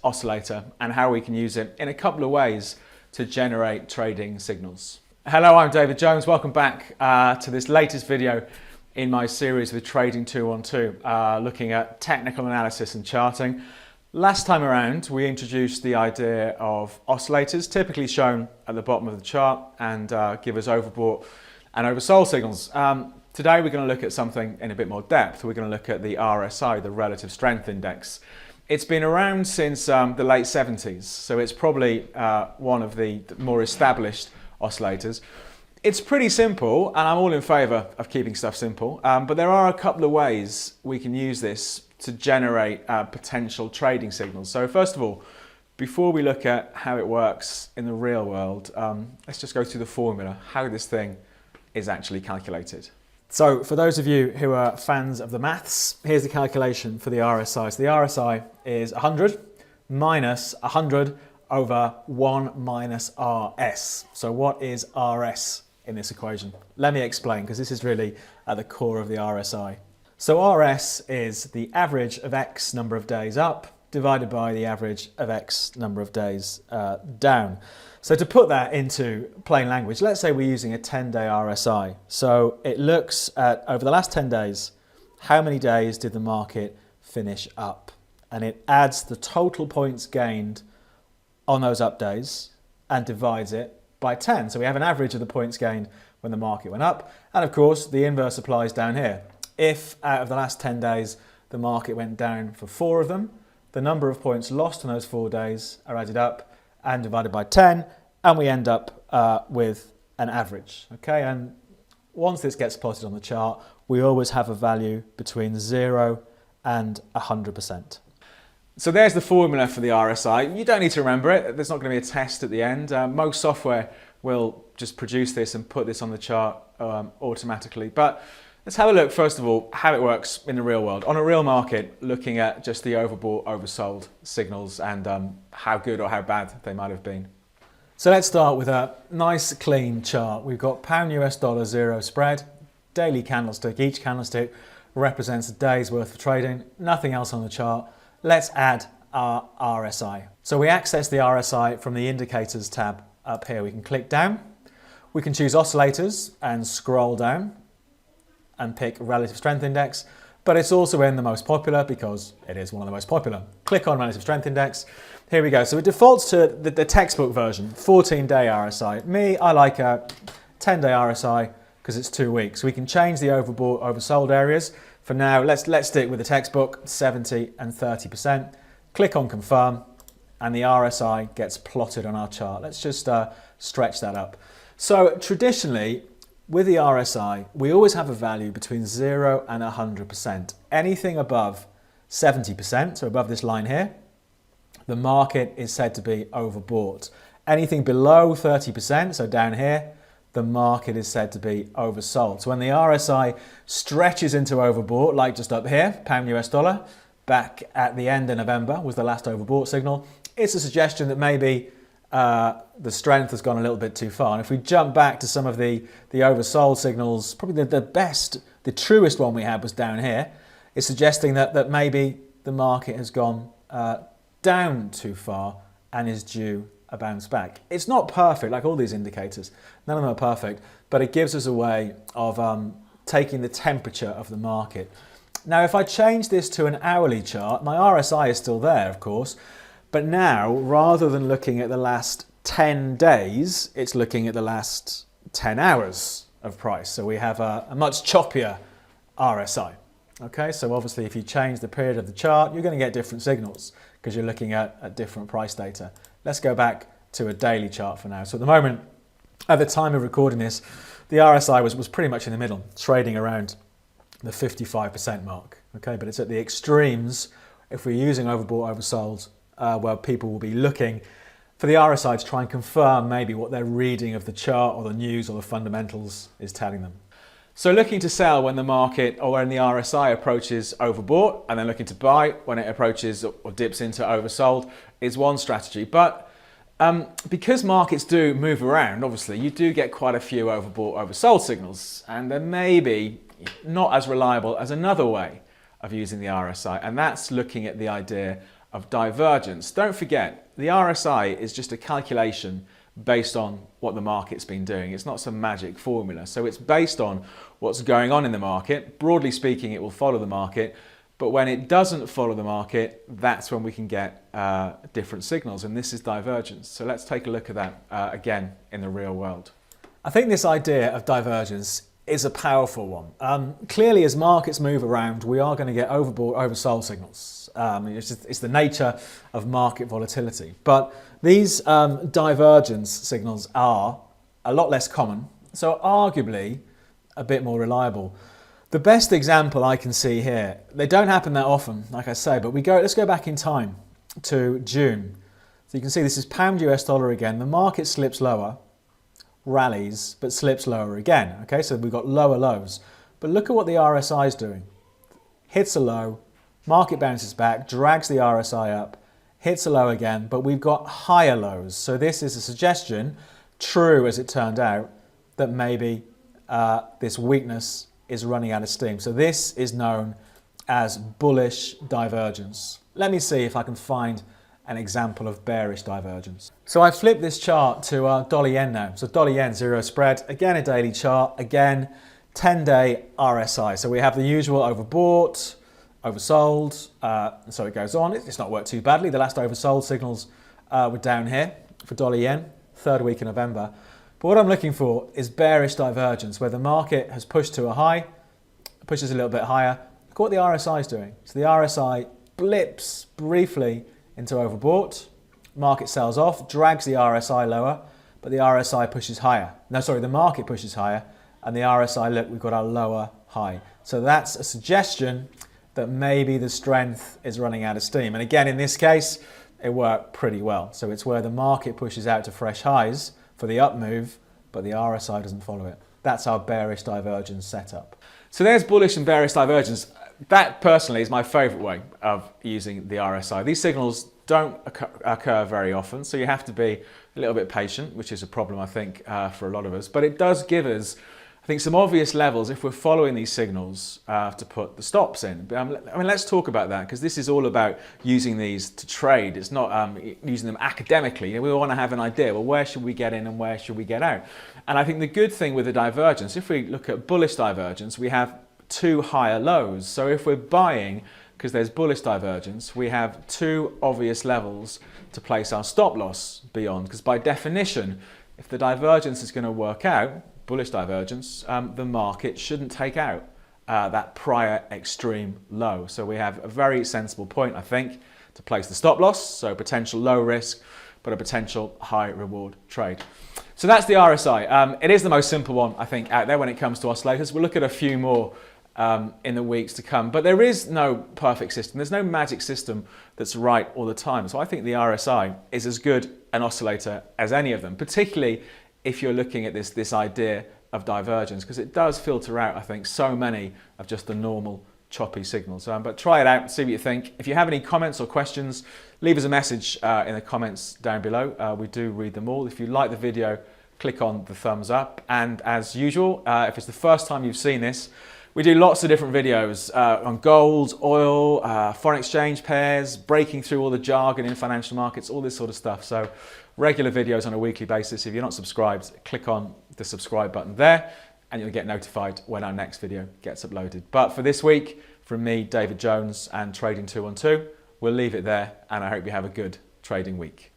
oscillator and how we can use it in a couple of ways to generate trading signals. Hello, I'm David Jones. Welcome back to this latest video in my series with Trading 212, looking at technical analysis and charting. Last time around, we introduced the idea of oscillators, typically shown at the bottom of the chart, and give us overbought and oversold signals. Today, we're going to look at something in a bit more depth. We're going to look at the RSI, the Relative Strength Index. It's been around since the late 70s, so it's probably one of the more established oscillators. It's pretty simple, and I'm all in favour of keeping stuff simple, but there are a couple of ways we can use this to generate potential trading signals. So first of all, before we look at how it works in the real world, let's just go through the formula, how this thing is actually calculated. So for those of you who are fans of the maths, here's the calculation for the RSI. So the RSI is 100 minus 100 over 1 minus RS. So what is RS in this equation? Let me explain, because this is really at the core of the RSI. So RS is the average of X number of days up divided by the average of X number of days down. So to put that into plain language, let's say we're using a 10-day RSI. So it looks at, over the last 10 days, how many days did the market finish up? And it adds the total points gained on those up days and divides it by 10. So we have an average of the points gained when the market went up. And of course, the inverse applies down here. If out of the last 10 days, the market went down for 4 of them, the number of points lost in those 4 days are added up and divided by 10, and we end up with an average. Okay, and once this gets plotted on the chart, we always have a value between 0 and 100%. So there's the formula for the RSI. You don't need to remember it. There's not going to be a test at the end. Most software will just produce this and put this on the chart automatically. But let's have a look, first of all, how it works in the real world. On a real market, looking at just the overbought, oversold signals and how good or how bad they might have been. So let's start with a nice clean chart. We've got pound US dollar zero spread, daily candlestick. Each candlestick represents a day's worth of trading, nothing else on the chart. Let's add our RSI. So we access the RSI from the indicators tab up here. We can click down, we can choose oscillators and scroll down and pick Relative Strength Index, but it's also in the most popular because it is one of the most popular. Click on Relative Strength Index. Here we go. So it defaults to the textbook version, 14-day RSI. Me, I like a 10-day RSI because it's 2 weeks. We can change the overbought, oversold areas. For now, let's stick with the textbook, 70 and 30%. Click on Confirm, and the RSI gets plotted on our chart. Let's just stretch that up. So traditionally, with the RSI, we always have a value between 0 and 100%. Anything above 70%, so above this line here, the market is said to be overbought. Anything below 30%, so down here, the market is said to be oversold. So when the RSI stretches into overbought, like just up here, pound US dollar, back at the end of November was the last overbought signal, it's a suggestion that maybe the strength has gone a little bit too far. And if we jump back to some of the oversold signals, probably the best, the truest one we had was down here. It's suggesting that maybe the market has gone down too far and is due a bounce back. It's not perfect, like all these indicators. None of them are perfect, but it gives us a way of taking the temperature of the market. Now, if I change this to an hourly chart, my RSI is still there, of course, but now, rather than looking at the last 10 days, it's looking at the last 10 hours of price. So we have a much choppier RSI. Okay, so obviously if you change the period of the chart, you're going to get different signals because you're looking at different price data. Let's go back to a daily chart for now. So at the moment, at the time of recording this, the RSI was pretty much in the middle, trading around the 55% mark. Okay, but it's at the extremes if we're using overbought, oversold, where people will be looking for the RSI to try and confirm maybe what their reading of the chart or the news or the fundamentals is telling them. So looking to sell when the market or when the RSI approaches overbought, and then looking to buy when it approaches or dips into oversold is one strategy. But because markets do move around, obviously, you do get quite a few overbought, oversold signals, and they're maybe not as reliable as another way of using the RSI, and that's looking at the idea of divergence. Don't forget, the RSI is just a calculation based on what the market's been doing. It's not some magic formula. So it's based on what's going on in the market. Broadly speaking, it will follow the market. But when it doesn't follow the market, that's when we can get different signals. And this is divergence. So let's take a look at that again in the real world. I think this idea of divergence is a powerful one. Clearly, as markets move around, we are going to get overbought, oversold signals. It's the nature of market volatility. But these divergence signals are a lot less common, so arguably a bit more reliable. The best example I can see here, they don't happen that often, like I say, but let's go back in time to June. So you can see this is pound US dollar again. The market slips lower, rallies, but slips lower again. Okay, so we've got lower lows. But look at what the RSI is doing. Hits a low, market bounces back, drags the RSI up, hits a low again, but we've got higher lows. So this is a suggestion, true as it turned out, that maybe this weakness is running out of steam. So this is known as bullish divergence. Let me see if I can find an example of bearish divergence. So I flipped this chart to dollar yen now. So dollar yen, zero spread, again a daily chart, again 10-day RSI. So we have the usual overbought, oversold, and so it goes on. It's not worked too badly. The last oversold signals were down here for dollar yen, third week in November. But what I'm looking for is bearish divergence, where the market has pushed to a high, pushes a little bit higher. Look what the RSI is doing. So the RSI blips briefly into overbought, market sells off, drags the RSI lower, but the RSI pushes higher. No, sorry, the market pushes higher, and the RSI, look, we've got our lower high. So that's a suggestion that maybe the strength is running out of steam. And again, in this case, it worked pretty well. So it's where the market pushes out to fresh highs for the up move, but the RSI doesn't follow it. That's our bearish divergence setup. So there's bullish and bearish divergence. That personally is my favorite way of using the RSI. These signals don't occur very often, so you have to be a little bit patient, which is a problem, I think, for a lot of us. But it does give us, I think, some obvious levels if we're following these signals to put the stops in. I mean, let's talk about that, because this is all about using these to trade. It's not using them academically. We want to have an idea, well, where should we get in and where should we get out? And I think the good thing with the divergence, if we look at bullish divergence, we have two higher lows. So if we're buying, because there's bullish divergence, we have two obvious levels to place our stop loss beyond. Because by definition, if the divergence is going to work out, bullish divergence, the market shouldn't take out that prior extreme low. So we have a very sensible point, I think, to place the stop loss. So potential low risk, but a potential high reward trade. So that's the RSI. It is the most simple one, I think, out there when it comes to oscillators. We'll look at a few more in the weeks to come. But there is no perfect system. There's no magic system that's right all the time. So I think the RSI is as good an oscillator as any of them, particularly if you're looking at this idea of divergence, because it does filter out, I think, so many of just the normal choppy signals. But try it out, see what you think. If you have any comments or questions, leave us a message in the comments down below. We do read them all. If you like the video, click on the thumbs up. And as usual, if it's the first time you've seen this, we do lots of different videos on gold, oil, foreign exchange pairs, breaking through all the jargon in financial markets, all this sort of stuff. So regular videos on a weekly basis. If you're not subscribed, click on the subscribe button there and you'll get notified when our next video gets uploaded. But for this week, from me, David Jones, and Trading 212, we'll leave it there, and I hope you have a good trading week.